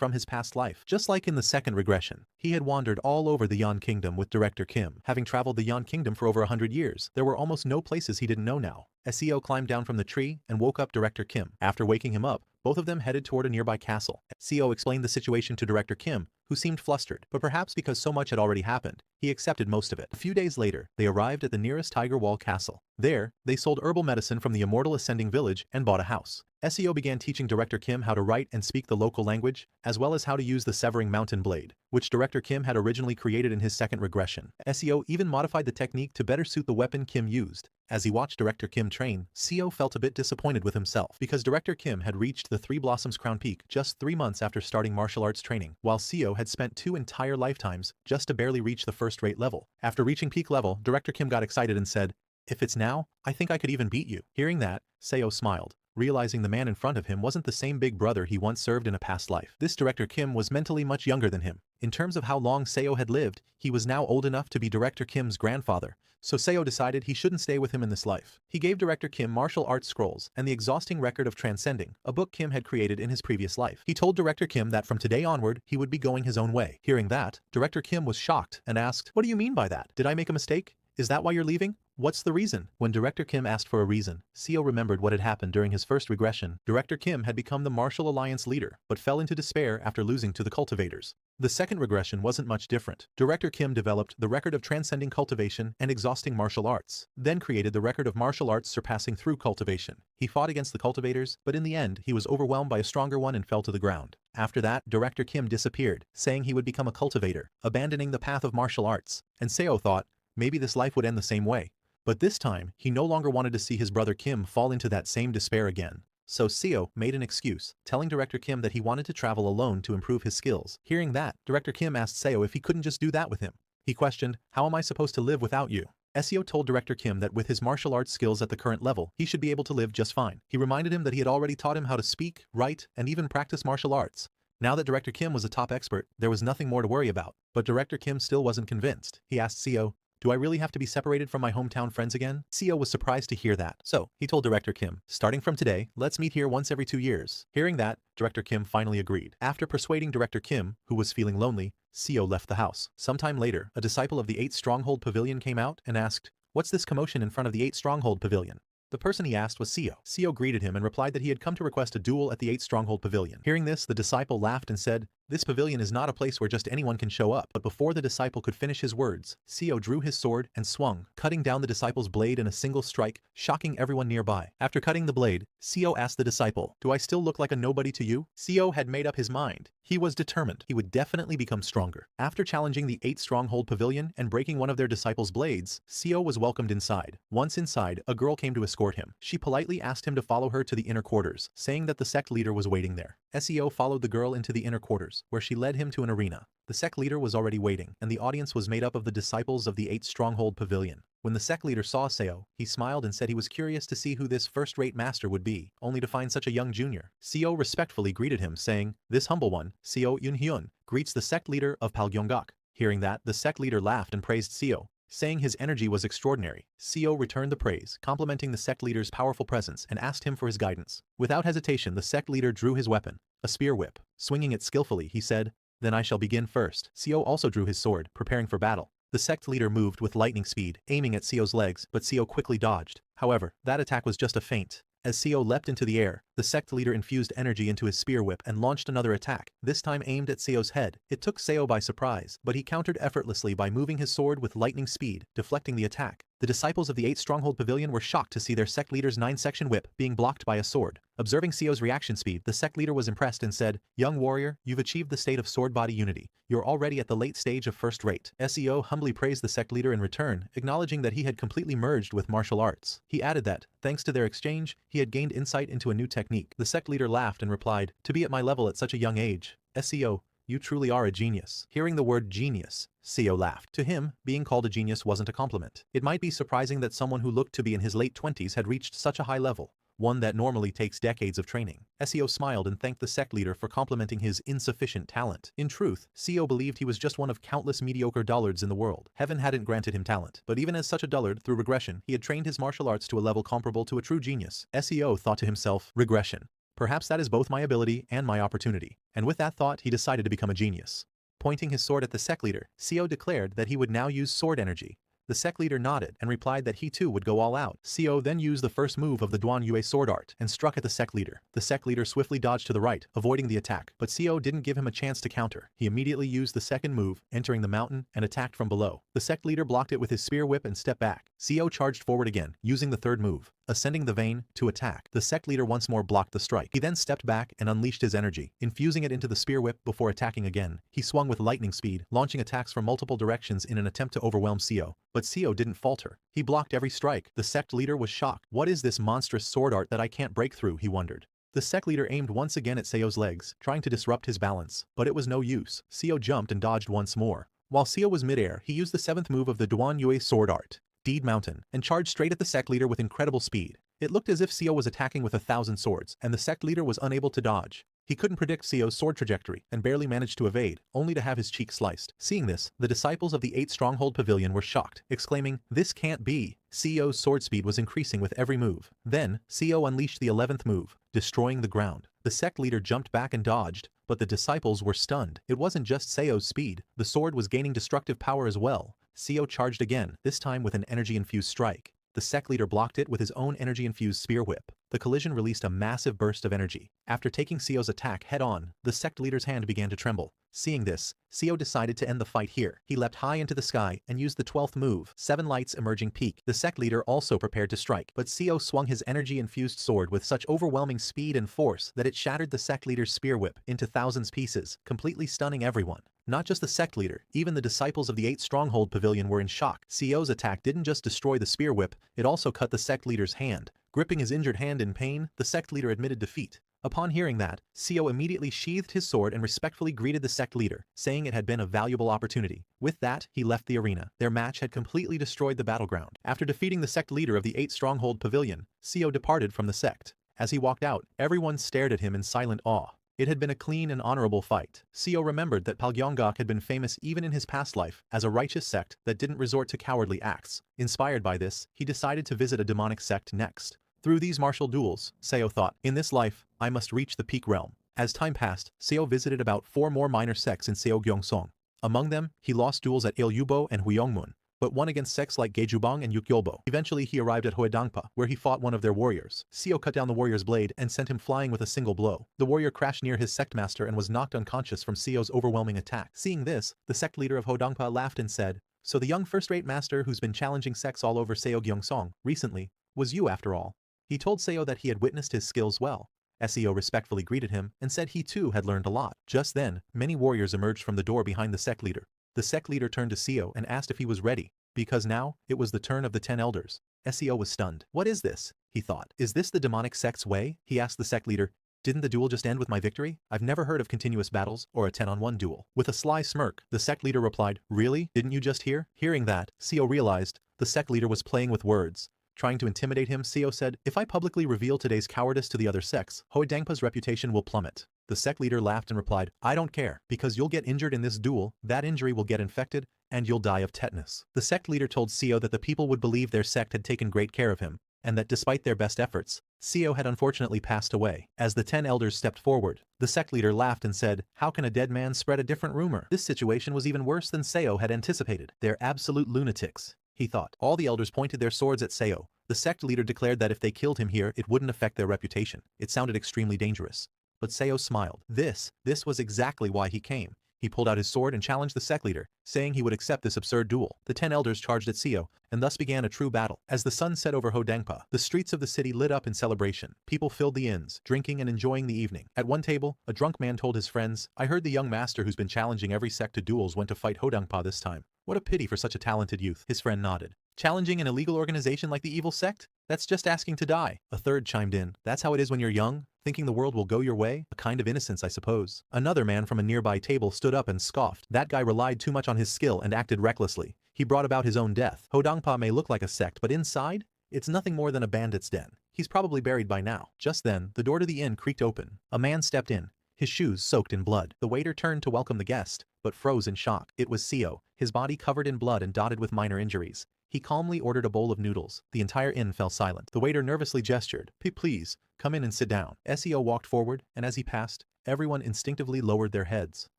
from his past life. Just like in the second regression, he had wandered all over the Yan Kingdom with Director Kim. Having traveled the Yan Kingdom for over 100 years, there were almost no places he didn't know now. SEO climbed down from the tree and woke up Director Kim. After waking him up, both of them headed toward a nearby castle. SEO explained the situation to Director Kim, who seemed flustered, but perhaps because so much had already happened, he accepted most of it. A few days later, they arrived at the nearest Tiger Wall Castle. There, they sold herbal medicine from the immortal ascending village and bought a house. SEO began teaching Director Kim how to write and speak the local language, as well as how to use the severing mountain blade, which Director Kim had originally created in his second regression. SEO even modified the technique to better suit the weapon Kim used. As he watched Director Kim train, SEO felt a bit disappointed with himself because Director Kim had reached the Three Blossoms Crown Peak just 3 months after starting martial arts training, while SEO had spent 2 entire lifetimes just to barely reach the first-rate level. After reaching peak level, Director Kim got excited and said, "If it's now, I think I could even beat you." Hearing that, SEO smiled, realizing the man in front of him wasn't the same big brother he once served in a past life. This Director Kim was mentally much younger than him. In terms of how long SEO had lived, he was now old enough to be Director Kim's grandfather, so SEO decided he shouldn't stay with him in this life. He gave Director Kim martial arts scrolls and the exhausting record of transcending, a book Kim had created in his previous life. He told Director Kim that from today onward, he would be going his own way. Hearing that, Director Kim was shocked and asked, "What do you mean by that? Did I make a mistake? Is that why you're leaving? What's the reason?" When Director Kim asked for a reason, SEO remembered what had happened during his first regression. Director Kim had become the Martial Alliance leader, but fell into despair after losing to the cultivators. The second regression wasn't much different. Director Kim developed the record of transcending cultivation and exhausting martial arts, then created the record of martial arts surpassing through cultivation. He fought against the cultivators, but in the end, he was overwhelmed by a stronger one and fell to the ground. After that, Director Kim disappeared, saying he would become a cultivator, abandoning the path of martial arts. And SEO thought, maybe this life would end the same way. But this time, he no longer wanted to see his brother Kim fall into that same despair again. So SEO made an excuse, telling Director Kim that he wanted to travel alone to improve his skills. Hearing that, Director Kim asked SEO if he couldn't just do that with him. He questioned, "How am I supposed to live without you?" SEO told Director Kim that with his martial arts skills at the current level, he should be able to live just fine. He reminded him that he had already taught him how to speak, write, and even practice martial arts. Now that Director Kim was a top expert, there was nothing more to worry about. But Director Kim still wasn't convinced. He asked SEO, "Do I really have to be separated from my hometown friends again?" SEO was surprised to hear that. So, he told Director Kim, "Starting from today, let's meet here once every 2 years. Hearing that, Director Kim finally agreed. After persuading Director Kim, who was feeling lonely, SEO left the house. Sometime later, a disciple of the 8 Stronghold Pavilion came out and asked, "What's this commotion in front of the 8 Stronghold Pavilion?" The person he asked was SEO. SEO greeted him and replied that he had come to request a duel at the 8 Stronghold Pavilion. Hearing this, the disciple laughed and said, "This pavilion is not a place where just anyone can show up." But before the disciple could finish his words, SEO drew his sword and swung, cutting down the disciple's blade in a single strike, shocking everyone nearby. After cutting the blade, SEO asked the disciple, "Do I still look like a nobody to you?" SEO had made up his mind. He was determined. He would definitely become stronger. After challenging the 8 Stronghold Pavilion and breaking one of their disciples' blades, SEO was welcomed inside. Once inside, a girl came to escort him. She politely asked him to follow her to the inner quarters, saying that the sect leader was waiting there. SEO followed the girl into the inner quarters, where she led him to an arena. The sect leader was already waiting, and the audience was made up of the disciples of the 8 Stronghold Pavilion. When the sect leader saw SEO, he smiled and said he was curious to see who this first-rate master would be, only to find such a young junior. SEO respectfully greeted him, saying, "This humble one, SEO Yunhyun, greets the sect leader of Palgyeonggak." Hearing that, the sect leader laughed and praised SEO, saying his energy was extraordinary. SEO returned the praise, complimenting the sect leader's powerful presence, and asked him for his guidance. Without hesitation, the sect leader drew his weapon, a spear whip. Swinging it skillfully, he said, "Then I shall begin first." SEO also drew his sword, preparing for battle. The sect leader moved with lightning speed, aiming at SEO's legs, but SEO quickly dodged. However, that attack was just a feint. As SEO leapt into the air, the sect leader infused energy into his spear whip and launched another attack, this time aimed at SEO's head. It took SEO by surprise, but he countered effortlessly by moving his sword with lightning speed, deflecting the attack. The disciples of the 8 Stronghold Pavilion were shocked to see their sect leader's 9-section whip being blocked by a sword. Observing SEO's reaction speed, the sect leader was impressed and said, "Young warrior, you've achieved the state of sword-body unity. You're already at the late stage of first rate." SEO humbly praised the sect leader in return, acknowledging that he had completely merged with martial arts. He added that, thanks to their exchange, he had gained insight into a new technique. The sect leader laughed and replied, "To be at my level at such a young age. SEO, you truly are a genius." Hearing the word genius, SEO laughed. To him, being called a genius wasn't a compliment. It might be surprising that someone who looked to be in his late 20s had reached such a high level, one that normally takes decades of training. SEO smiled and thanked the sect leader for complimenting his insufficient talent. In truth, SEO believed he was just one of countless mediocre dullards in the world. Heaven hadn't granted him talent. But even as such a dullard, through regression, he had trained his martial arts to a level comparable to a true genius. SEO thought to himself, regression. Perhaps that is both my ability and my opportunity. And with that thought, he decided to become a genius. Pointing his sword at the sect leader, Seo declared that he would now use sword energy. The sect leader nodded and replied that he too would go all out. Seo then used the first move of the Duan-Yue sword art and struck at the sect leader. The sect leader swiftly dodged to the right, avoiding the attack, but Seo didn't give him a chance to counter. He immediately used the second move, entering the mountain, and attacked from below. The sect leader blocked it with his spear whip and stepped back. Seo charged forward again, using the third move, ascending the vein, to attack. The sect leader once more blocked the strike. He then stepped back and unleashed his energy, infusing it into the spear whip before attacking again. He swung with lightning speed, launching attacks from multiple directions in an attempt to overwhelm Seo. But Seo didn't falter. He blocked every strike. The sect leader was shocked. What is this monstrous sword art that I can't break through, he wondered. The sect leader aimed once again at Seo's legs, trying to disrupt his balance, but it was no use. Seo jumped and dodged once more. While Seo was midair, he used the seventh move of the Duan-Yue sword art, Deed Mountain, and charged straight at the sect leader with incredible speed. It looked as if Seo was attacking with 1,000 swords, and the sect leader was unable to dodge. He couldn't predict Seo's sword trajectory and barely managed to evade, only to have his cheek sliced. Seeing this, the disciples of the 8 Stronghold Pavilion were shocked, exclaiming, "This can't be!" Seo's sword speed was increasing with every move. Then, Seo unleashed the 11th move, destroying the ground. The sect leader jumped back and dodged, but the disciples were stunned. It wasn't just Seo's speed, the sword was gaining destructive power as well. Seo charged again, this time with an energy-infused strike. The sect leader blocked it with his own energy-infused spear whip. The collision released a massive burst of energy. After taking Seo's attack head-on, the sect leader's hand began to tremble. Seeing this, Seo decided to end the fight here. He leapt high into the sky and used the 12th move, 7 Lights Emerging Peak. The sect leader also prepared to strike, but Seo swung his energy-infused sword with such overwhelming speed and force that it shattered the sect leader's spear whip into thousands pieces, completely stunning everyone. Not just the sect leader, even the disciples of the 8 Stronghold Pavilion were in shock. Seo's attack didn't just destroy the spear whip, it also cut the sect leader's hand. Gripping his injured hand in pain, the sect leader admitted defeat. Upon hearing that, Seo immediately sheathed his sword and respectfully greeted the sect leader, saying it had been a valuable opportunity. With that, he left the arena. Their match had completely destroyed the battleground. After defeating the sect leader of the 8 Stronghold Pavilion, Seo departed from the sect. As he walked out, everyone stared at him in silent awe. It had been a clean and honorable fight. Seo remembered that Palgyeonggok had been famous even in his past life as a righteous sect that didn't resort to cowardly acts. Inspired by this, he decided to visit a demonic sect next. Through these martial duels, Seo thought, in this life, I must reach the peak realm. As time passed, Seo visited about 4 more minor sects in Seogyeongsong. Among them, he lost duels at Iljubo and Hyeongmun, but won against sects like Gaejubong and Yukgyolbo. Eventually he arrived at Hoedangpa, where he fought one of their warriors. Seo cut down the warrior's blade and sent him flying with a single blow. The warrior crashed near his sect master and was knocked unconscious from Seo's overwhelming attack. Seeing this, the sect leader of Hoedangpa laughed and said, "So the young first-rate master who's been challenging sects all over Seogyeongsong recently was you after all." He told Seo that he had witnessed his skills well. Seo respectfully greeted him and said he too had learned a lot. Just then, many warriors emerged from the door behind the sect leader. The sect leader turned to Seo and asked if he was ready, because now, it was the turn of the 10 elders. Seo was stunned. What is this? He thought. Is this the demonic sect's way? He asked the sect leader. Didn't the duel just end with my victory? I've never heard of continuous battles or a 10-on-1 duel. With a sly smirk, the sect leader replied, really? Didn't you just hear? Hearing that, Seo realized the sect leader was playing with words. Trying to intimidate him, Seo said, if I publicly reveal today's cowardice to the other sects, Hoedangpa's reputation will plummet. The sect leader laughed and replied, I don't care, because you'll get injured in this duel, that injury will get infected, and you'll die of tetanus. The sect leader told Seo that the people would believe their sect had taken great care of him, and that despite their best efforts, Seo had unfortunately passed away. As the 10 elders stepped forward, the sect leader laughed and said, how can a dead man spread a different rumor? This situation was even worse than Seo had anticipated. They're absolute lunatics, he thought. All the elders pointed their swords at Seo. The sect leader declared that if they killed him here, it wouldn't affect their reputation. It sounded extremely dangerous. But Seo smiled. This was exactly why he came. He pulled out his sword and challenged the sect leader, saying he would accept this absurd duel. The 10 elders charged at Seo, and thus began a true battle. As the sun set over Hoedangpa, the streets of the city lit up in celebration. People filled the inns, drinking and enjoying the evening. At one table, a drunk man told his friends, I heard the young master who's been challenging every sect to duels went to fight Hoedangpa this time. What a pity for such a talented youth. His friend nodded. Challenging an illegal organization like the evil sect? That's just asking to die. A third chimed in. That's how it is when you're young, thinking the world will go your way? A kind of innocence, I suppose. Another man from a nearby table stood up and scoffed. That guy relied too much on his skill and acted recklessly. He brought about his own death. Hoedangpa may look like a sect, but inside, it's nothing more than a bandit's den. He's probably buried by now. Just then, the door to the inn creaked open. A man stepped in, his shoes soaked in blood. The waiter turned to welcome the guest, but froze in shock. It was Seo, his body covered in blood and dotted with minor injuries. He calmly ordered a bowl of noodles. The entire inn fell silent. The waiter nervously gestured. Please, come in and sit down. SEO walked forward, and as he passed, everyone instinctively lowered their heads.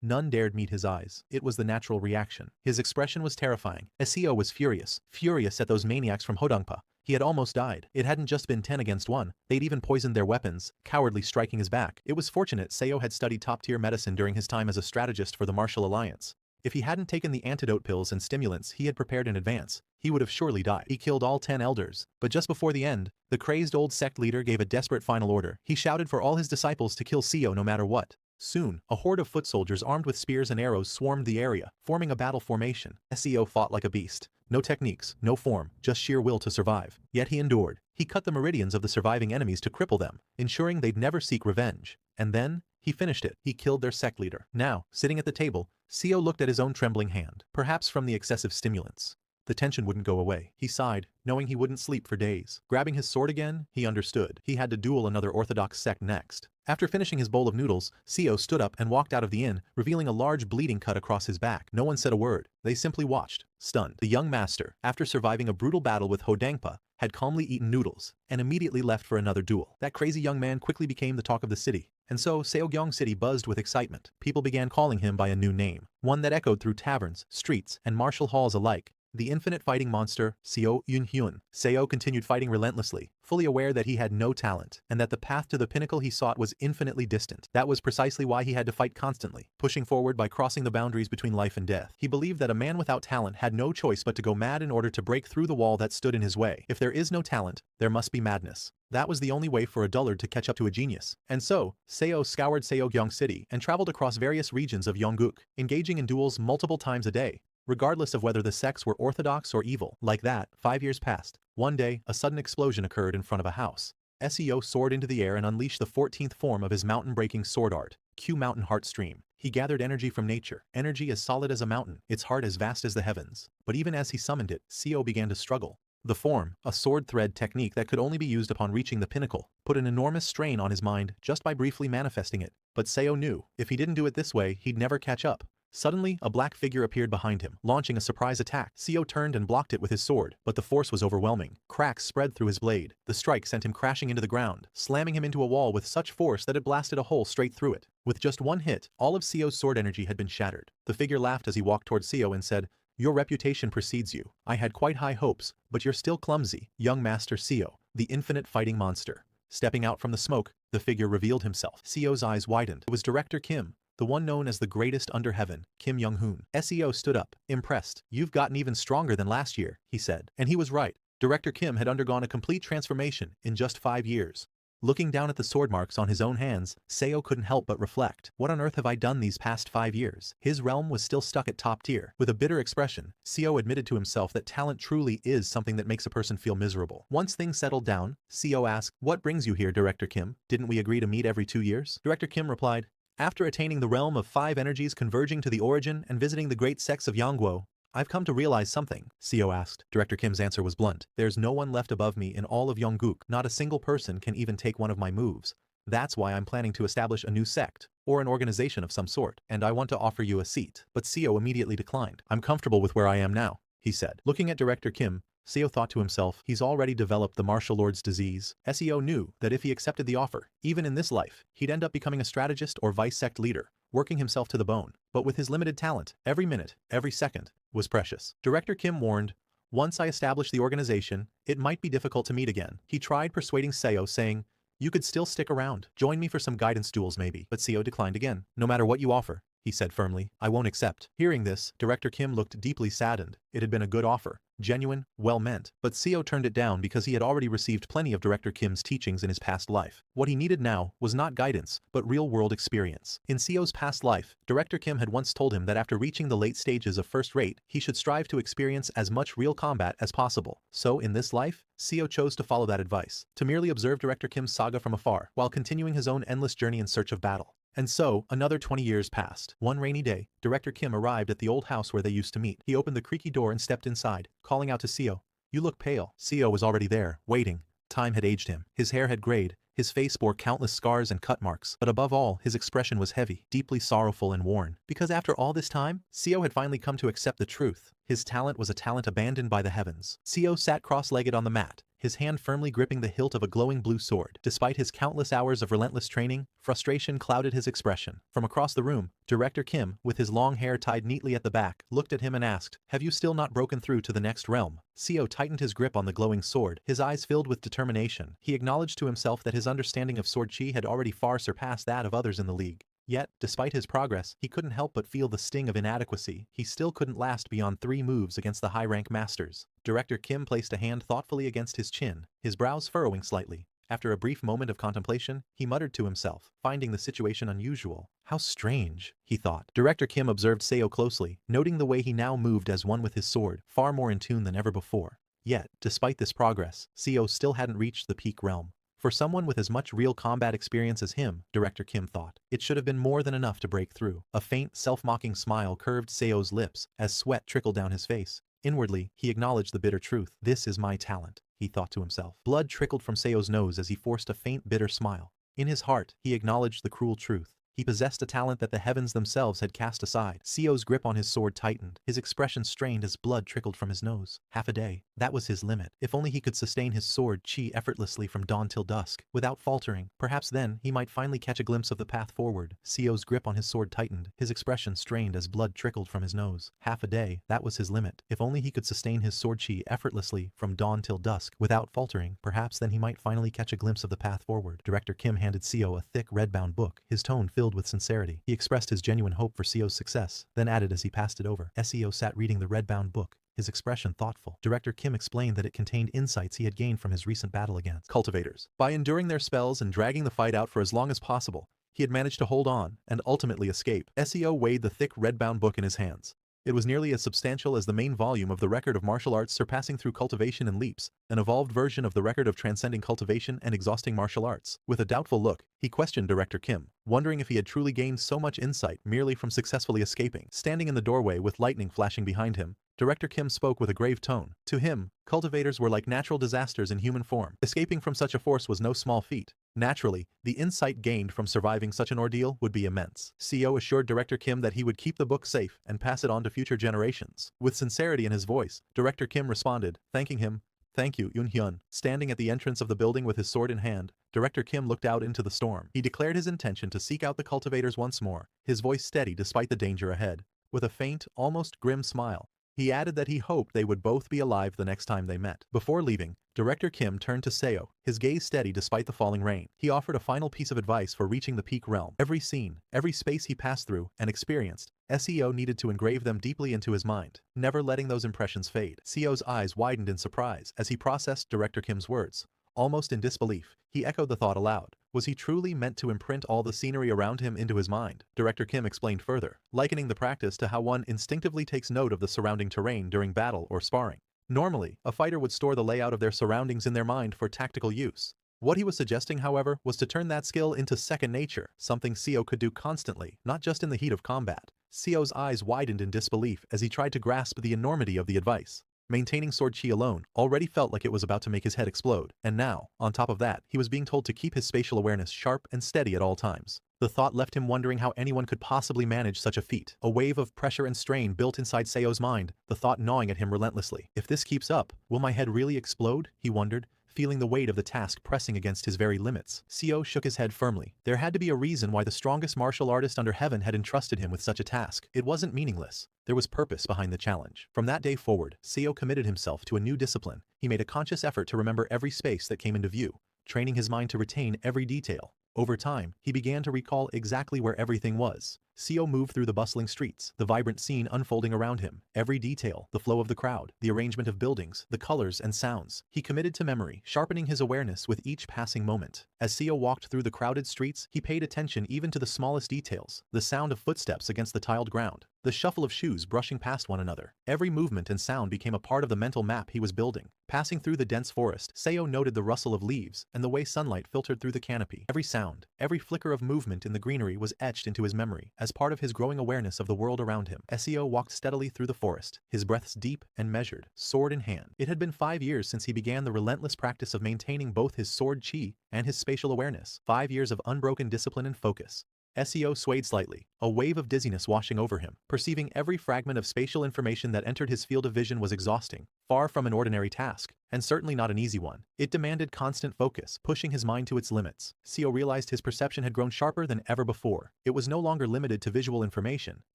None dared meet his eyes. It was the natural reaction. His expression was terrifying. SEO was furious at those maniacs from Hodongpa. He had almost died. It hadn't just been 10 against 1. They'd even poisoned their weapons, cowardly striking his back. It was fortunate Seo had studied top-tier medicine during his time as a strategist for the Martial Alliance. If he hadn't taken the antidote pills and stimulants he had prepared in advance, he would have surely died. He killed all 10 elders. But just before the end, the crazed old sect leader gave a desperate final order. He shouted for all his disciples to kill Seo no matter what. Soon, a horde of foot soldiers armed with spears and arrows swarmed the area, forming a battle formation. SEO fought like a beast. No techniques, no form, just sheer will to survive. Yet he endured. He cut the meridians of the surviving enemies to cripple them, ensuring they'd never seek revenge. And then, he finished it. He killed their sect leader. Now, sitting at the table, Seo looked at his own trembling hand, perhaps from the excessive stimulants. The tension wouldn't go away. He sighed, knowing he wouldn't sleep for days. Grabbing his sword again, he understood. He had to duel another orthodox sect next. After finishing his bowl of noodles, Seo stood up and walked out of the inn, revealing a large bleeding cut across his back. No one said a word. They simply watched, stunned. The young master, after surviving a brutal battle with Hodongpa, had calmly eaten noodles, and immediately left for another duel. That crazy young man quickly became the talk of the city. And so, Seogyeong City buzzed with excitement. People began calling him by a new name, one that echoed through taverns, streets, and martial halls alike. The infinite fighting monster, Seo Yun-hyun. Seo continued fighting relentlessly, fully aware that he had no talent, and that the path to the pinnacle he sought was infinitely distant. That was precisely why he had to fight constantly, pushing forward by crossing the boundaries between life and death. He believed that a man without talent had no choice but to go mad in order to break through the wall that stood in his way. If there is no talent, there must be madness. That was the only way for a dullard to catch up to a genius. And so, Seo scoured Seogyeong City and traveled across various regions of Yongguk, engaging in duels multiple times a day, regardless of whether the sects were orthodox or evil. Like that, 5 years passed. One day, a sudden explosion occurred in front of a house. Seo soared into the air and unleashed the 14th form of his mountain-breaking sword art, Q Mountain Heart Stream. He gathered energy from nature, energy as solid as a mountain, its heart as vast as the heavens. But even as he summoned it, Seo began to struggle. The form, a sword thread technique that could only be used upon reaching the pinnacle, put an enormous strain on his mind just by briefly manifesting it. But Seo knew, if he didn't do it this way, he'd never catch up. Suddenly, a black figure appeared behind him, launching a surprise attack. Seo turned and blocked it with his sword, but the force was overwhelming. Cracks spread through his blade. The strike sent him crashing into the ground, slamming him into a wall with such force that it blasted a hole straight through it. With just one hit, all of Seo's sword energy had been shattered. The figure laughed as he walked towards Seo and said, "Your reputation precedes you. I had quite high hopes, but you're still clumsy, young Master Seo, the infinite fighting monster." Stepping out from the smoke, the figure revealed himself. Seo's eyes widened. It was Director Kim, the one known as the greatest under heaven, Kim Young-hoon. Seo stood up, impressed. "You've gotten even stronger than last year," he said. And he was right. Director Kim had undergone a complete transformation in just 5 years. Looking down at the sword marks on his own hands, Seo couldn't help but reflect. What on earth have I done these past 5 years? His realm was still stuck at top tier. With a bitter expression, Seo admitted to himself that talent truly is something that makes a person feel miserable. Once things settled down, Seo asked, "What brings you here, Director Kim? Didn't we agree to meet every 2 years? Director Kim replied, "After attaining the realm of 5 energies converging to the origin and visiting the great sects of Yangguo, I've come to realize something," Seo asked. Director Kim's answer was blunt. "There's no one left above me in all of Yongguk. Not a single person can even take one of my moves. That's why I'm planning to establish a new sect, or an organization of some sort, and I want to offer you a seat." But Seo immediately declined. "I'm comfortable with where I am now," he said. Looking at Director Kim, Seo thought to himself, he's already developed the martial lord's disease. Seo knew that if he accepted the offer, even in this life, he'd end up becoming a strategist or vice-sect leader, working himself to the bone. But with his limited talent, every minute, every second, was precious. Director Kim warned, "Once I establish the organization, it might be difficult to meet again." He tried persuading Seo, saying, "You could still stick around. Join me for some guidance duels maybe." But Seo declined again. "No matter what you offer," he said firmly, "I won't accept." Hearing this, Director Kim looked deeply saddened. It had been a good offer, genuine, well-meant, but Seo turned it down because he had already received plenty of Director Kim's teachings in his past life. What he needed now was not guidance, but real-world experience. In Seo's past life, Director Kim had once told him that after reaching the late stages of first rate, he should strive to experience as much real combat as possible. So, in this life, Seo chose to follow that advice, to merely observe Director Kim's saga from afar, while continuing his own endless journey in search of battle. And so, another 20 years passed. One rainy day, Director Kim arrived at the old house where they used to meet. He opened the creaky door and stepped inside, calling out to Seo, "You look pale." Seo was already there, waiting. Time had aged him. His hair had grayed, His face bore countless scars and cut marks, but above all, his expression was heavy, deeply sorrowful and worn. Because after all this time, Seo had finally come to accept the truth. His talent was a talent abandoned by the heavens. Seo sat cross-legged on the mat, his hand firmly gripping the hilt of a glowing blue sword. Despite his countless hours of relentless training, frustration clouded his expression. From across the room, Director Kim, with his long hair tied neatly at the back, looked at him and asked, "Have you still not broken through to the next realm?" Seo tightened his grip on the glowing sword, his eyes filled with determination. He acknowledged to himself that his understanding of sword chi had already far surpassed that of others in the league. Yet, despite his progress, he couldn't help but feel the sting of inadequacy. He still couldn't last beyond 3 moves against the high-rank masters. Director Kim placed a hand thoughtfully against his chin, his brows furrowing slightly. After a brief moment of contemplation, he muttered to himself, finding the situation unusual. How strange, he thought. Director Kim observed Seo closely, noting the way he now moved as one with his sword, far more in tune than ever before. Yet, despite this progress, Seo still hadn't reached the peak realm. For someone with as much real combat experience as him, Director Kim thought, it should have been more than enough to break through. A faint, self-mocking smile curved Seo's lips as sweat trickled down his face. Inwardly, he acknowledged the bitter truth. This is my talent, he thought to himself. Blood trickled from Seo's nose as he forced a faint, bitter smile. In his heart, he acknowledged the cruel truth. He possessed a talent that the heavens themselves had cast aside. Seo's grip on his sword tightened, his expression strained as blood trickled from his nose. Half a day. That was his limit. If only he could sustain his sword chi effortlessly from dawn till dusk, without faltering. Perhaps then, he might finally catch a glimpse of the path forward. Seo's grip on his sword tightened, his expression strained as blood trickled from his nose. Half a day. That was his limit. If only he could sustain his sword chi effortlessly from dawn till dusk, without faltering. Perhaps then he might finally catch a glimpse of the path forward. Director Kim handed Seo a thick red-bound book, his tone filled with sincerity. He expressed his genuine hope for Seo's success, then added as he passed it over. Seo sat reading the red-bound book, his expression thoughtful. Director Kim explained that it contained insights he had gained from his recent battle against cultivators. By enduring their spells and dragging the fight out for as long as possible, he had managed to hold on and ultimately escape. Seo weighed the thick red-bound book in his hands. It was nearly as substantial as the main volume of the record of martial arts surpassing through cultivation and leaps, an evolved version of the record of transcending cultivation and exhausting martial arts. With a doubtful look, he questioned Director Kim, wondering if he had truly gained so much insight merely from successfully escaping. Standing in the doorway with lightning flashing behind him, Director Kim spoke with a grave tone. To him, cultivators were like natural disasters in human form. Escaping from such a force was no small feat. Naturally, the insight gained from surviving such an ordeal would be immense. Seo assured Director Kim that he would keep the book safe and pass it on to future generations. With sincerity in his voice, Director Kim responded, thanking him. Thank you, Yoon-hyun. Standing at the entrance of the building with his sword in hand, Director Kim looked out into the storm. He declared his intention to seek out the cultivators once more, his voice steady despite the danger ahead. With a faint, almost grim smile, he added that he hoped they would both be alive the next time they met. Before leaving, Director Kim turned to Seo, his gaze steady despite the falling rain. He offered a final piece of advice for reaching the peak realm. Every scene, every space he passed through and experienced, Seo needed to engrave them deeply into his mind, never letting those impressions fade. Seo's eyes widened in surprise as he processed Director Kim's words. Almost in disbelief, he echoed the thought aloud. Was he truly meant to imprint all the scenery around him into his mind? Director Kim explained further, likening the practice to how one instinctively takes note of the surrounding terrain during battle or sparring. Normally, a fighter would store the layout of their surroundings in their mind for tactical use. What he was suggesting, however, was to turn that skill into second nature, something Seo could do constantly, not just in the heat of combat. Seo's eyes widened in disbelief as he tried to grasp the enormity of the advice. Maintaining sword chi alone already felt like it was about to make his head explode, and now, on top of that, he was being told to keep his spatial awareness sharp and steady at all times. The thought left him wondering how anyone could possibly manage such a feat. A wave of pressure and strain built inside Seo's mind, the thought gnawing at him relentlessly. If this keeps up, will my head really explode? He wondered, feeling the weight of the task pressing against his very limits. Seo shook his head firmly. There had to be a reason why the strongest martial artist under heaven had entrusted him with such a task. It wasn't meaningless. There was purpose behind the challenge. From that day forward, Seo committed himself to a new discipline. He made a conscious effort to remember every space that came into view, training his mind to retain every detail. Over time, he began to recall exactly where everything was. Seo moved through the bustling streets, the vibrant scene unfolding around him. Every detail, the flow of the crowd, the arrangement of buildings, the colors and sounds. He committed to memory, sharpening his awareness with each passing moment. As Seo walked through the crowded streets, he paid attention even to the smallest details. The sound of footsteps against the tiled ground, the shuffle of shoes brushing past one another. Every movement and sound became a part of the mental map he was building. Passing through the dense forest, Seo noted the rustle of leaves and the way sunlight filtered through the canopy. Every sound, every flicker of movement in the greenery was etched into his memory. As As part of his growing awareness of the world around him, Seo walked steadily through the forest, his breaths deep and measured, sword in hand. It had been 5 years since he began the relentless practice of maintaining both his sword chi and his spatial awareness. 5 years of unbroken discipline and focus. Seo swayed slightly, a wave of dizziness washing over him. Perceiving every fragment of spatial information that entered his field of vision was exhausting, far from an ordinary task, and certainly not an easy one. It demanded constant focus, pushing his mind to its limits. Seo realized his perception had grown sharper than ever before. It was no longer limited to visual information.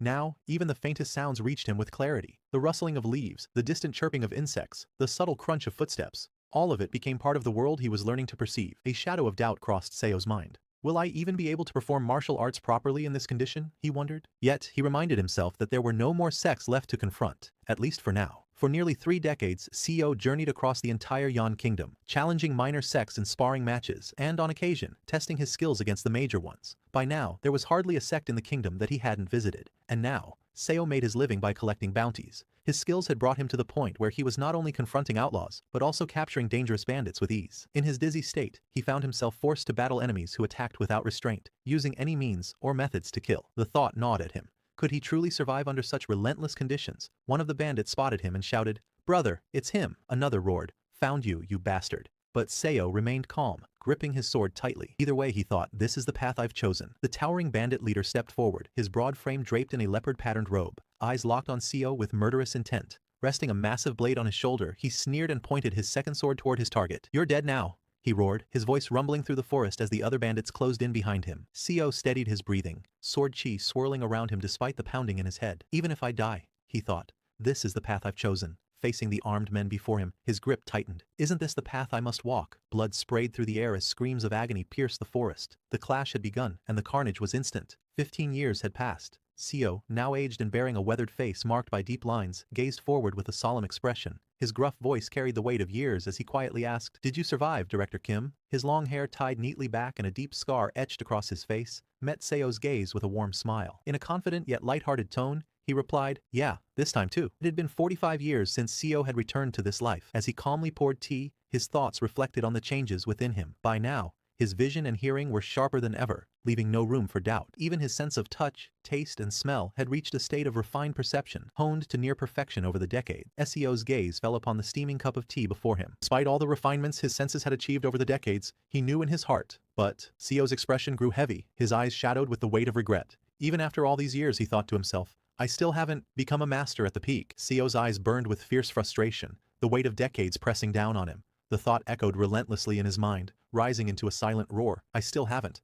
Now, even the faintest sounds reached him with clarity. The rustling of leaves, the distant chirping of insects, the subtle crunch of footsteps. All of it became part of the world he was learning to perceive. A shadow of doubt crossed Seo's mind. Will I even be able to perform martial arts properly in this condition? He wondered. Yet, he reminded himself that there were no more sects left to confront, at least for now. For nearly 3 decades, Seo journeyed across the entire Yan Kingdom, challenging minor sects in sparring matches, and on occasion, testing his skills against the major ones. By now, there was hardly a sect in the kingdom that he hadn't visited. And now, Seo made his living by collecting bounties. His skills had brought him to the point where he was not only confronting outlaws, but also capturing dangerous bandits with ease. In his dizzy state, he found himself forced to battle enemies who attacked without restraint, using any means or methods to kill. The thought gnawed at him. Could he truly survive under such relentless conditions? One of the bandits spotted him and shouted, "Brother, it's him!" Another roared, "Found you, you bastard!" But Seo remained calm, gripping his sword tightly. Either way, he thought, this is the path I've chosen. The towering bandit leader stepped forward, his broad frame draped in a leopard-patterned robe, eyes locked on Seo with murderous intent. Resting a massive blade on his shoulder, he sneered and pointed his second sword toward his target. "You're dead now," he roared, his voice rumbling through the forest as the other bandits closed in behind him. Seo steadied his breathing, sword chi swirling around him despite the pounding in his head. Even if I die, he thought, this is the path I've chosen. Facing the armed men before him, his grip tightened. Isn't this the path I must walk? Blood sprayed through the air as screams of agony pierced the forest. The clash had begun, and the carnage was instant. 15 years had passed. Seo, now aged and bearing a weathered face marked by deep lines, gazed forward with a solemn expression. His gruff voice carried the weight of years as he quietly asked, "Did you survive, Director Kim?" His long hair tied neatly back and a deep scar etched across his face met Seo's gaze with a warm smile. In a confident yet light-hearted tone, he replied, "Yeah, this time too." It had been 45 years since Seo had returned to this life. As he calmly poured tea, his thoughts reflected on the changes within him. By now, his vision and hearing were sharper than ever, leaving no room for doubt. Even his sense of touch, taste, and smell had reached a state of refined perception, honed to near perfection over the decade. Seo's gaze fell upon the steaming cup of tea before him. Despite all the refinements his senses had achieved over the decades, he knew in his heart. But Seo's expression grew heavy, his eyes shadowed with the weight of regret. Even after all these years, he thought to himself, I still haven't become a master at the peak. Seo's eyes burned with fierce frustration, the weight of decades pressing down on him. The thought echoed relentlessly in his mind, rising into a silent roar. I still haven't.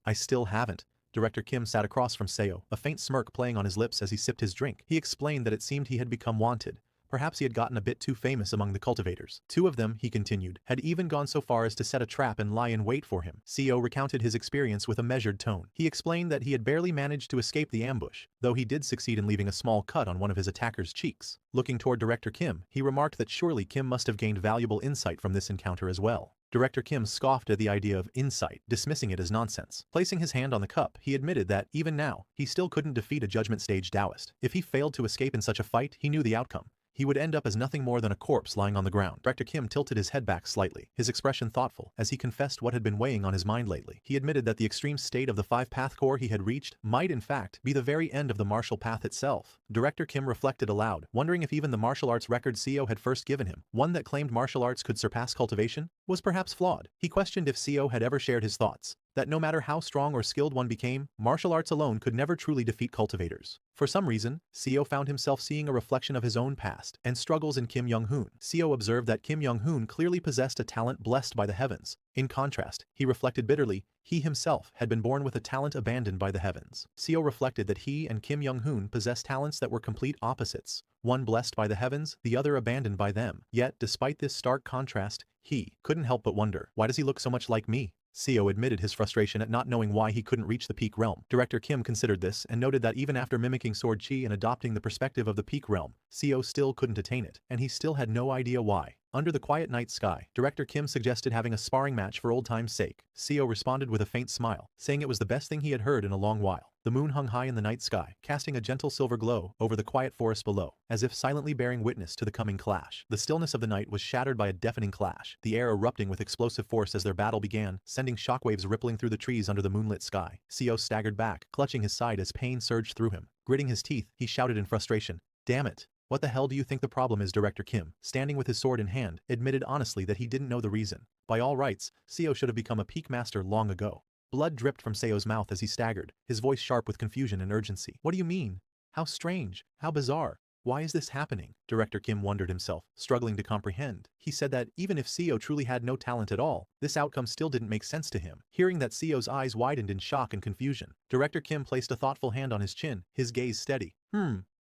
Director Kim sat across from Seo, a faint smirk playing on his lips as he sipped his drink. He explained that it seemed he had become wanted. Perhaps he had gotten a bit too famous among the cultivators. 2 of them, he continued, had even gone so far as to set a trap and lie in wait for him. Seo recounted his experience with a measured tone. He explained that he had barely managed to escape the ambush, though he did succeed in leaving a small cut on one of his attacker's cheeks. Looking toward Director Kim, he remarked that surely Kim must have gained valuable insight from this encounter as well. Director Kim scoffed at the idea of insight, dismissing it as nonsense. Placing his hand on the cup, he admitted that, even now, he still couldn't defeat a judgment stage Taoist. If he failed to escape in such a fight, he knew the outcome. He would end up as nothing more than a corpse lying on the ground. Director Kim tilted his head back slightly, his expression thoughtful, as he confessed what had been weighing on his mind lately. He admitted that the extreme state of the 5-path core he had reached might in fact be the very end of the martial path itself. Director Kim reflected aloud, wondering if even the martial arts record Seo had first given him, one that claimed martial arts could surpass cultivation, was perhaps flawed. He questioned if Seo had ever shared his thoughts, that no matter how strong or skilled one became, martial arts alone could never truly defeat cultivators. For some reason, Seo found himself seeing a reflection of his own past and struggles in Kim Young-hoon. Seo observed that Kim Young-hoon clearly possessed a talent blessed by the heavens. In contrast, he reflected bitterly, he himself had been born with a talent abandoned by the heavens. Seo reflected that he and Kim Young-hoon possessed talents that were complete opposites, one blessed by the heavens, the other abandoned by them. Yet, despite this stark contrast, he couldn't help but wonder, why does he look so much like me? Seo admitted his frustration at not knowing why he couldn't reach the peak realm. Director Kim considered this and noted that even after mimicking sword chi and adopting the perspective of the peak realm, Seo still couldn't attain it, and he still had no idea why. Under the quiet night sky, Director Kim suggested having a sparring match for old time's sake. Seo responded with a faint smile, saying it was the best thing he had heard in a long while. The moon hung high in the night sky, casting a gentle silver glow over the quiet forest below, as if silently bearing witness to the coming clash. The stillness of the night was shattered by a deafening clash, the air erupting with explosive force as their battle began, sending shockwaves rippling through the trees under the moonlit sky. Seo staggered back, clutching his side as pain surged through him. Gritting his teeth, he shouted in frustration, "Damn it! What the hell do you think the problem is?" Director Kim, standing with his sword in hand, admitted honestly that he didn't know the reason. By all rights, Seo should have become a peak master long ago. Blood dripped from Seo's mouth as he staggered, his voice sharp with confusion and urgency. "What do you mean? How strange, how bizarre. Why is this happening?" Director Kim wondered himself, struggling to comprehend. He said that even if Seo truly had no talent at all, this outcome still didn't make sense to him. Hearing that, Seo's eyes widened in shock and confusion. Director Kim placed a thoughtful hand on his chin, his gaze steady.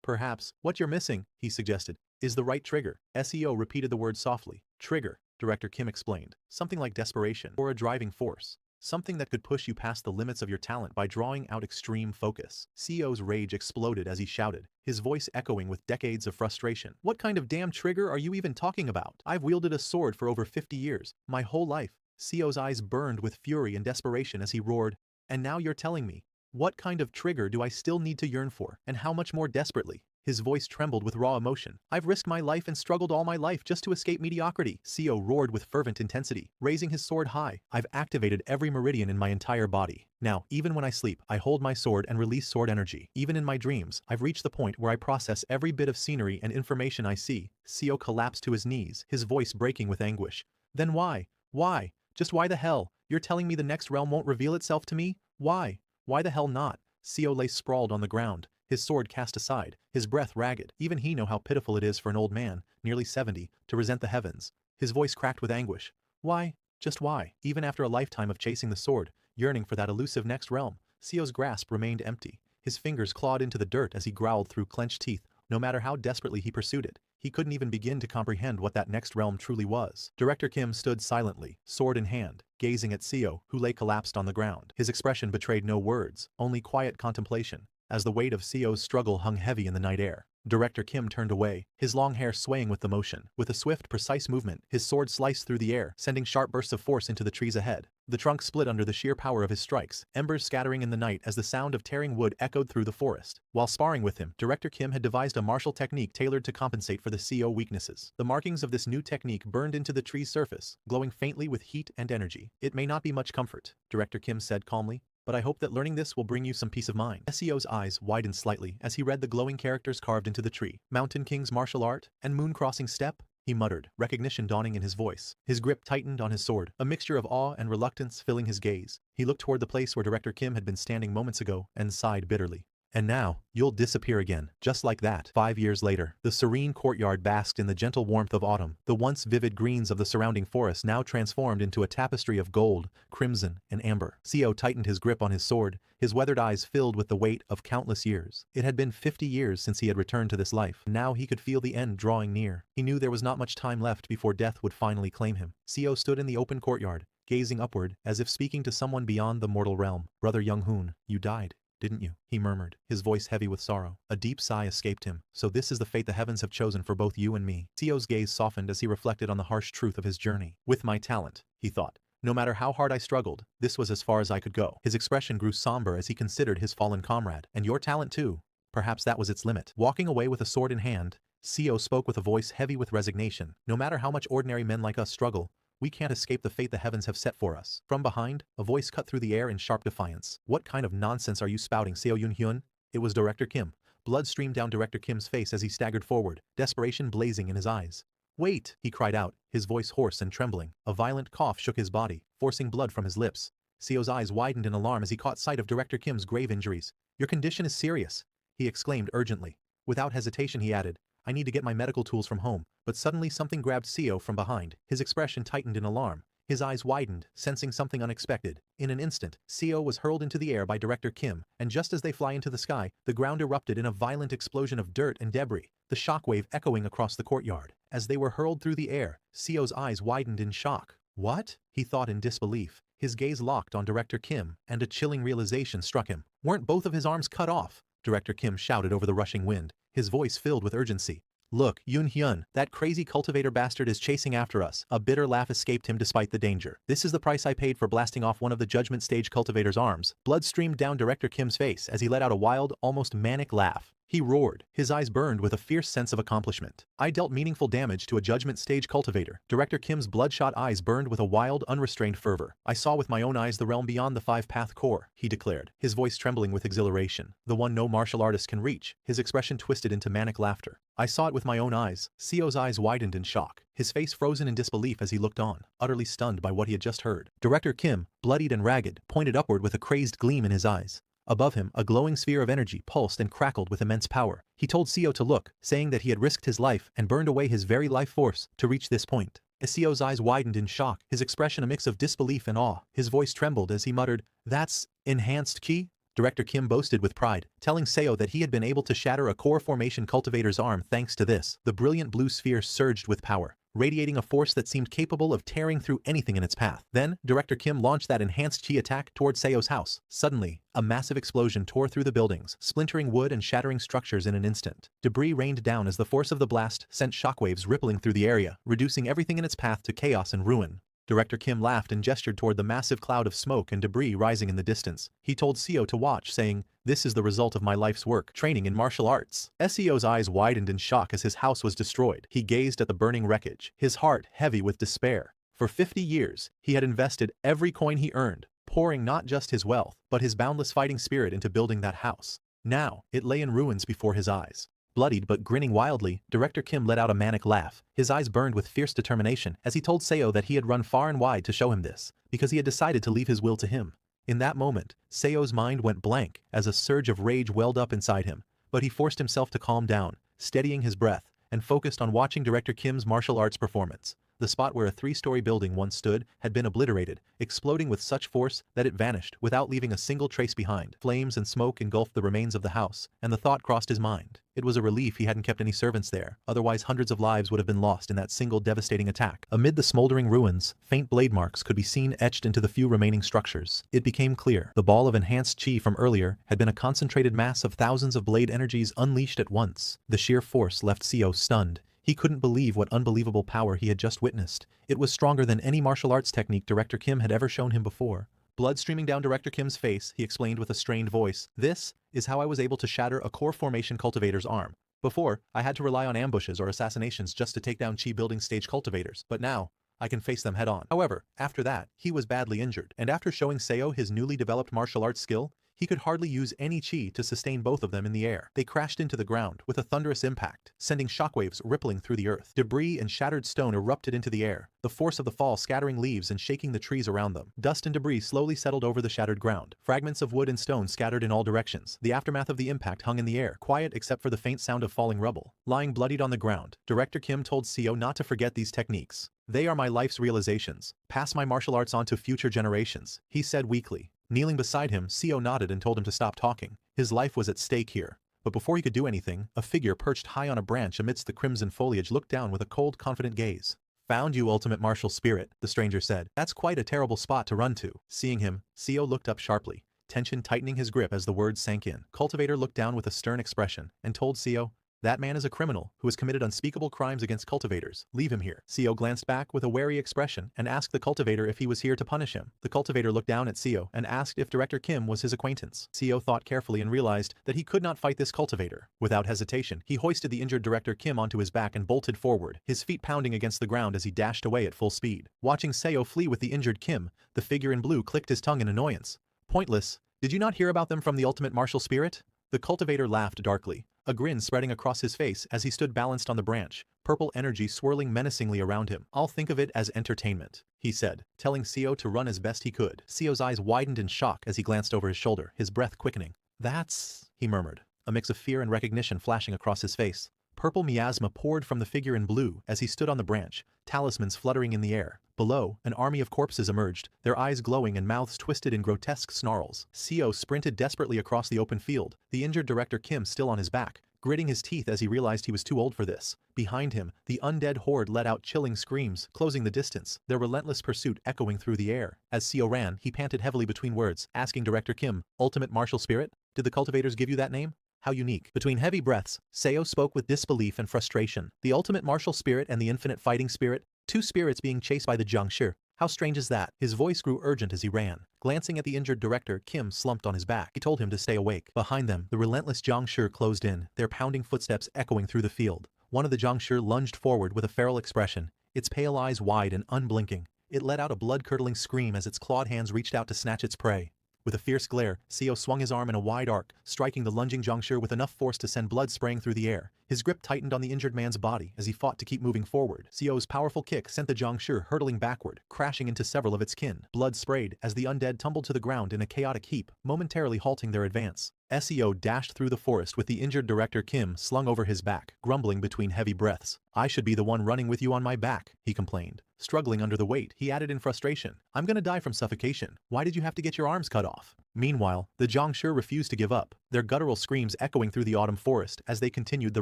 Perhaps, what you're missing," he suggested, "is the right trigger." Seo repeated the word softly. "Trigger," Director Kim explained. "Something like desperation, or a driving force. Something that could push you past the limits of your talent by drawing out extreme focus." Seo's rage exploded as he shouted, his voice echoing with decades of frustration. "What kind of damn trigger are you even talking about? I've wielded a sword for over 50 years, my whole life." Seo's eyes burned with fury and desperation as he roared, "And now you're telling me, what kind of trigger do I still need to yearn for, and how much more desperately?" His voice trembled with raw emotion. "I've risked my life and struggled all my life just to escape mediocrity." Seo roared with fervent intensity, raising his sword high. "I've activated every meridian in my entire body. Now, even when I sleep, I hold my sword and release sword energy. Even in my dreams, I've reached the point where I process every bit of scenery and information I see." Seo collapsed to his knees, his voice breaking with anguish. "Then why? Why? Just why the hell? You're telling me the next realm won't reveal itself to me? Why? Why the hell not?" Seo lay sprawled on the ground, his sword cast aside, his breath ragged. Even he knew how pitiful it is for an old man, nearly 70, to resent the heavens. His voice cracked with anguish. "Why? Just why?" Even after a lifetime of chasing the sword, yearning for that elusive next realm, Seo's grasp remained empty. His fingers clawed into the dirt as he growled through clenched teeth. No matter how desperately he pursued it, he couldn't even begin to comprehend what that next realm truly was. Director Kim stood silently, sword in hand, gazing at Seo, who lay collapsed on the ground. His expression betrayed no words, only quiet contemplation, as the weight of Seo's struggle hung heavy in the night air. Director Kim turned away, his long hair swaying with the motion. With a swift, precise movement, his sword sliced through the air, sending sharp bursts of force into the trees ahead. The trunk split under the sheer power of his strikes, embers scattering in the night as the sound of tearing wood echoed through the forest. While sparring with him, Director Kim had devised a martial technique tailored to compensate for the Seo weaknesses. The markings of this new technique burned into the tree's surface, glowing faintly with heat and energy. "It may not be much comfort," Director Kim said calmly, "but I hope that learning this will bring you some peace of mind." Seo's eyes widened slightly as he read the glowing characters carved into the tree. "Mountain King's martial art and moon crossing step?" he muttered, recognition dawning in his voice. His grip tightened on his sword, a mixture of awe and reluctance filling his gaze. He looked toward the place where Director Kim had been standing moments ago and sighed bitterly. "And now, you'll disappear again, just like that." 5 years later, the serene courtyard basked in the gentle warmth of autumn. The once vivid greens of the surrounding forest now transformed into a tapestry of gold, crimson, and amber. Seo tightened his grip on his sword, his weathered eyes filled with the weight of countless years. It had been 50 years since he had returned to this life. Now he could feel the end drawing near. He knew there was not much time left before death would finally claim him. Seo stood in the open courtyard, gazing upward, as if speaking to someone beyond the mortal realm. "Brother Young-hoon, you died, didn't you?" he murmured, his voice heavy with sorrow. A deep sigh escaped him. "So this is the fate the heavens have chosen for both you and me." Seo's gaze softened as he reflected on the harsh truth of his journey. "With my talent," he thought, "no matter how hard I struggled, this was as far as I could go." His expression grew somber as he considered his fallen comrade. "And your talent too. Perhaps that was its limit." Walking away with a sword in hand, Seo spoke with a voice heavy with resignation. "No matter how much ordinary men like us struggle, we can't escape the fate the heavens have set for us." From behind, a voice cut through the air in sharp defiance. "What kind of nonsense are you spouting, Seo Yun-hyun?" It was Director Kim. Blood streamed down Director Kim's face as he staggered forward, desperation blazing in his eyes. "Wait!" he cried out, his voice hoarse and trembling. A violent cough shook his body, forcing blood from his lips. Seo's eyes widened in alarm as he caught sight of Director Kim's grave injuries. "Your condition is serious," he exclaimed urgently. Without hesitation he added, "I need to get my medical tools from home." But suddenly something grabbed Seo from behind. His expression tightened in alarm. His eyes widened, sensing something unexpected. In an instant, Seo was hurled into the air by Director Kim, and just as they fly into the sky, the ground erupted in a violent explosion of dirt and debris, the shockwave echoing across the courtyard. As they were hurled through the air, Seo's eyes widened in shock. "What?" he thought in disbelief. His gaze locked on Director Kim, and a chilling realization struck him. "Weren't both of his arms cut off?" Director Kim shouted over the rushing wind, his voice filled with urgency. "Look, Yoon Hyun, that crazy cultivator bastard is chasing after us." A bitter laugh escaped him despite the danger. "This is the price I paid for blasting off one of the Judgment Stage cultivator's arms." Blood streamed down Director Kim's face as he let out a wild, almost manic laugh. He roared, his eyes burned with a fierce sense of accomplishment. "I dealt meaningful damage to a Judgment Stage cultivator." Director Kim's bloodshot eyes burned with a wild, unrestrained fervor. "I saw with my own eyes the realm beyond the five-path core," he declared, his voice trembling with exhilaration. "The one no martial artist can reach." His expression twisted into manic laughter. "I saw it with my own eyes." Seo's eyes widened in shock, his face frozen in disbelief as he looked on, utterly stunned by what he had just heard. Director Kim, bloodied and ragged, pointed upward with a crazed gleam in his eyes. Above him, a glowing sphere of energy pulsed and crackled with immense power. He told Seo to look, saying that he had risked his life and burned away his very life force to reach this point. As Seo's eyes widened in shock, his expression a mix of disbelief and awe. His voice trembled as he muttered, "That's enhanced ki?" Director Kim boasted with pride, telling Seo that he had been able to shatter a core formation cultivator's arm thanks to this. The brilliant blue sphere surged with power, radiating a force that seemed capable of tearing through anything in its path. Then, Director Kim launched that enhanced chi attack toward Seo's house. Suddenly, a massive explosion tore through the buildings, splintering wood and shattering structures in an instant. Debris rained down as the force of the blast sent shockwaves rippling through the area, reducing everything in its path to chaos and ruin. Director Kim laughed and gestured toward the massive cloud of smoke and debris rising in the distance. He told Seo to watch, saying, "This is the result of my life's work, training in martial arts." Seo's eyes widened in shock as his house was destroyed. He gazed at the burning wreckage, his heart heavy with despair. For 50 years, he had invested every coin he earned, pouring not just his wealth, but his boundless fighting spirit into building that house. Now, it lay in ruins before his eyes. Bloodied but grinning wildly, Director Kim let out a manic laugh. His eyes burned with fierce determination as he told Seo that he had run far and wide to show him this, because he had decided to leave his will to him. In that moment, Seo's mind went blank as a surge of rage welled up inside him, but he forced himself to calm down, steadying his breath, and focused on watching Director Kim's martial arts performance. The spot where a 3-story building once stood had been obliterated, exploding with such force that it vanished without leaving a single trace behind. Flames and smoke engulfed the remains of the house, and the thought crossed his mind. It was a relief he hadn't kept any servants there, otherwise hundreds of lives would have been lost in that single devastating attack. Amid the smoldering ruins, faint blade marks could be seen etched into the few remaining structures. It became clear the ball of enhanced chi from earlier had been a concentrated mass of thousands of blade energies unleashed at once. The sheer force left Seo stunned. He couldn't believe what unbelievable power he had just witnessed. It was stronger than any martial arts technique Director Kim had ever shown him before. Blood streaming down Director Kim's face, he explained with a strained voice, "This is how I was able to shatter a core formation cultivator's arm. Before, I had to rely on ambushes or assassinations just to take down chi building stage cultivators, but now, I can face them head on." However, after that, he was badly injured, and after showing Seo his newly developed martial arts skill, he could hardly use any chi to sustain both of them in the air. They crashed into the ground with a thunderous impact, sending shockwaves rippling through the earth. Debris and shattered stone erupted into the air, the force of the fall scattering leaves and shaking the trees around them. Dust and debris slowly settled over the shattered ground. Fragments of wood and stone scattered in all directions. The aftermath of the impact hung in the air, quiet except for the faint sound of falling rubble. Lying bloodied on the ground, Director Kim told Seo not to forget these techniques. "They are my life's realizations. Pass my martial arts on to future generations," he said weakly. Kneeling beside him, Seo nodded and told him to stop talking. His life was at stake here. But before he could do anything, a figure perched high on a branch amidst the crimson foliage looked down with a cold, confident gaze. "Found you, ultimate martial spirit," the stranger said. "That's quite a terrible spot to run to." Seeing him, Seo looked up sharply, tension tightening his grip as the words sank in. Cultivator looked down with a stern expression and told Seo, "That man is a criminal who has committed unspeakable crimes against cultivators. Leave him here." Seo glanced back with a wary expression and asked the cultivator if he was here to punish him. The cultivator looked down at Seo and asked if Director Kim was his acquaintance. Seo thought carefully and realized that he could not fight this cultivator. Without hesitation, he hoisted the injured Director Kim onto his back and bolted forward, his feet pounding against the ground as he dashed away at full speed. Watching Seo flee with the injured Kim, the figure in blue clicked his tongue in annoyance. "Pointless. Did you not hear about them from the ultimate martial spirit?" The cultivator laughed darkly, a grin spreading across his face as he stood balanced on the branch, purple energy swirling menacingly around him. "I'll think of it as entertainment," he said, telling Seo to run as best he could. Seo's eyes widened in shock as he glanced over his shoulder, his breath quickening. "That's," he murmured, a mix of fear and recognition flashing across his face. Purple miasma poured from the figure in blue as he stood on the branch, talismans fluttering in the air. Below, an army of corpses emerged, their eyes glowing and mouths twisted in grotesque snarls. Seo sprinted desperately across the open field, the injured Director Kim still on his back, gritting his teeth as he realized he was too old for this. Behind him, the undead horde let out chilling screams, closing the distance, their relentless pursuit echoing through the air. As Seo ran, he panted heavily between words, asking Director Kim, "Ultimate martial spirit? Did the cultivators give you that name?" How unique. Between heavy breaths, Seo spoke with disbelief and frustration. The ultimate martial spirit and the infinite fighting spirit, two spirits being chased by the Jiangshi. How strange is that? His voice grew urgent as he ran. Glancing at the injured director, Kim slumped on his back. He told him to stay awake. Behind them, the relentless Jiangshi closed in, their pounding footsteps echoing through the field. One of the Jiangshi lunged forward with a feral expression, its pale eyes wide and unblinking. It let out a blood-curdling scream as its clawed hands reached out to snatch its prey. With a fierce glare, Seo swung his arm in a wide arc, striking the lunging Jiangshi with enough force to send blood spraying through the air. His grip tightened on the injured man's body as he fought to keep moving forward. Seo's powerful kick sent the Jiangshi hurtling backward, crashing into several of its kin. Blood sprayed as the undead tumbled to the ground in a chaotic heap, momentarily halting their advance. Seo dashed through the forest with the injured director Kim slung over his back, grumbling between heavy breaths. "I should be the one running with you on my back," he complained. Struggling under the weight, he added in frustration, "I'm gonna die from suffocation. Why did you have to get your arms cut off?" Meanwhile, the Jiangshi refused to give up, their guttural screams echoing through the autumn forest as they continued the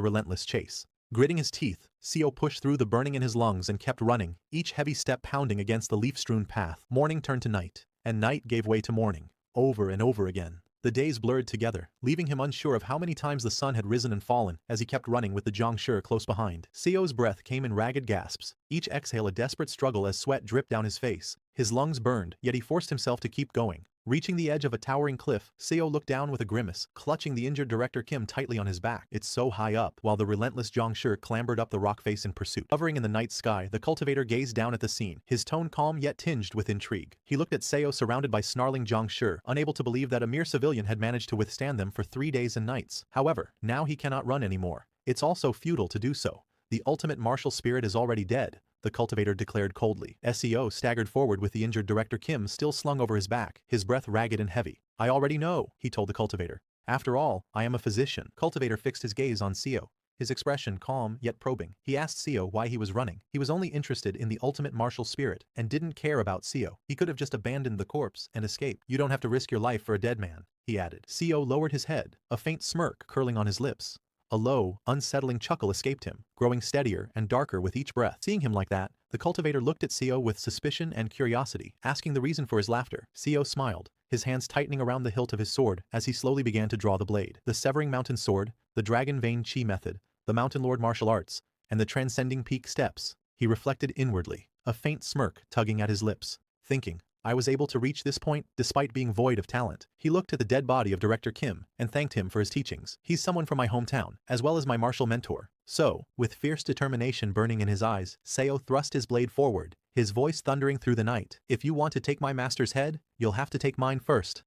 relentless chase. Gritting his teeth, Seo pushed through the burning in his lungs and kept running, each heavy step pounding against the leaf-strewn path. Morning turned to night, and night gave way to morning, over and over again. The days blurred together, leaving him unsure of how many times the sun had risen and fallen as he kept running with the Jiangshi close behind. Seo's breath came in ragged gasps, each exhale a desperate struggle as sweat dripped down his face. His lungs burned, yet he forced himself to keep going. Reaching the edge of a towering cliff, Seo looked down with a grimace, clutching the injured director Kim tightly on his back. It's so high up, while the relentless Jiangshi clambered up the rock face in pursuit. Hovering in the night sky, the cultivator gazed down at the scene, his tone calm yet tinged with intrigue. He looked at Seo surrounded by snarling Jiangshi, unable to believe that a mere civilian had managed to withstand them for 3 days and nights. However, now he cannot run anymore. It's also futile to do so. The ultimate martial spirit is already dead, the cultivator declared coldly. Seo staggered forward with the injured director Kim still slung over his back, his breath ragged and heavy. "I already know," he told the cultivator. "After all, I am a physician." Cultivator fixed his gaze on Seo, his expression calm yet probing. He asked Seo why he was running. He was only interested in the ultimate martial spirit and didn't care about Seo. He could have just abandoned the corpse and escaped. "You don't have to risk your life for a dead man," he added. Seo lowered his head, a faint smirk curling on his lips. A low, unsettling chuckle escaped him, growing steadier and darker with each breath. Seeing him like that, the cultivator looked at Seo with suspicion and curiosity, asking the reason for his laughter. Seo smiled, his hands tightening around the hilt of his sword as he slowly began to draw the blade. The Severing Mountain Sword, the Dragon Vein Chi method, the Mountain Lord martial arts, and the Transcending Peak steps. He reflected inwardly, a faint smirk tugging at his lips, thinking, "I was able to reach this point despite being void of talent." He looked at the dead body of Director Kim and thanked him for his teachings. "He's someone from my hometown, as well as my martial mentor." So, with fierce determination burning in his eyes, Seo thrust his blade forward, his voice thundering through the night. "If you want to take my master's head, you'll have to take mine first."